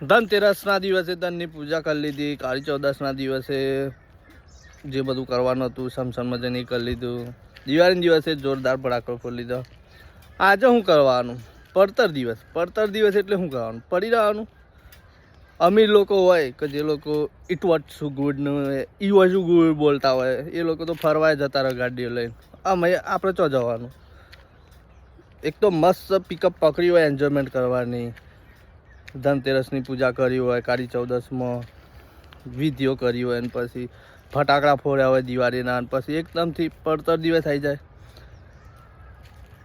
ધનતેરસના દિવસે ધનની પૂજા કરી લીધી, કાળી ચૌદસના દિવસે જે બધું કરવાનું હતું સમસનમાં જઈને કરી લીધું, દિવાળીના દિવસે જોરદાર પડાકો ફોડી લીધો. આજે શું કરવાનું? પડતર દિવસ એટલે શું કરવાનું? પડી રહેવાનું. અમીર લોકો હોય કે જે લોકો ઇટ વોટ શું ગુડ ને ઈ વોટ શું ગુડ બોલતા હોય એ લોકો તો ફરવાય જતા રહે ગાડીઓ લઈને. આપણે ચો જવાનું? એક તો મસ્ત પિકઅપ પકડી હોય, એન્જોયમેન્ટ કરવાની, ધનતેરસની પૂજા કરી હોય, કાળી ચૌદસમાં વિધિઓ કરી હોય, અને પછી ફટાકડા ફોડ્યા હોય દિવાળીના, અને પછી એકદમથી પડતર દિવસ આવી જાય.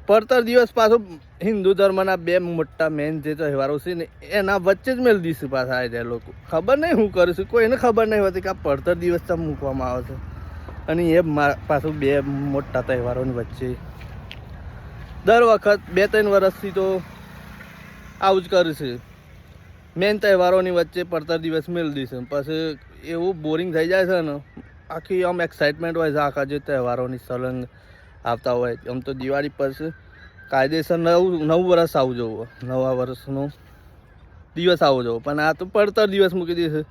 પડતર દિવસ પાછું હિન્દુ ધર્મના બે મોટા મેન જે તહેવારો છે ને એના વચ્ચે જ મેળ દિવસ પાછા આવી જાય. લોકો ખબર નહીં શું કરીશું, કોઈને ખબર નહીં હોતી કે આ પડતર દિવસ તો મૂકવામાં આવે છે, અને એ પાછું બે મોટા તહેવારોની વચ્ચે દર વખત 2-3 વર્ષથી તો આવું જ કરીશું. મેન તહેવારોની વચ્ચે પડતર દિવસ મેળ દીશે, પછી એવું બોરિંગ થઈ જાય છે ને. આખી આમ એક્સાઇટમેન્ટ હોય છે આખા જે તહેવારોની સલંગ આવતા હોય. આમ તો દિવાળી પર કાયદેસર નવું વર્ષ આવું જવું, નવા વર્ષનો દિવસ આવો જવો, પણ આ તો પડતર દિવસ મૂકી દેશે.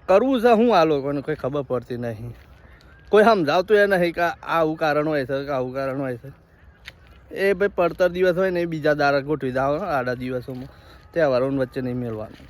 કરવું છે હું આ લોકોને કંઈ ખબર પડતી નહીં, કોઈ સમજાવતું એ નહીં કે આવું કારણ હોય છે કે આવું કારણ હોય છે. એ ભાઈ પડતર દિવસ હોય ને એ બીજા દાડા ગોઠવી દાવ આડા દિવસોમાં તહેવારોની વચ્ચે નહીં મેળવાનું.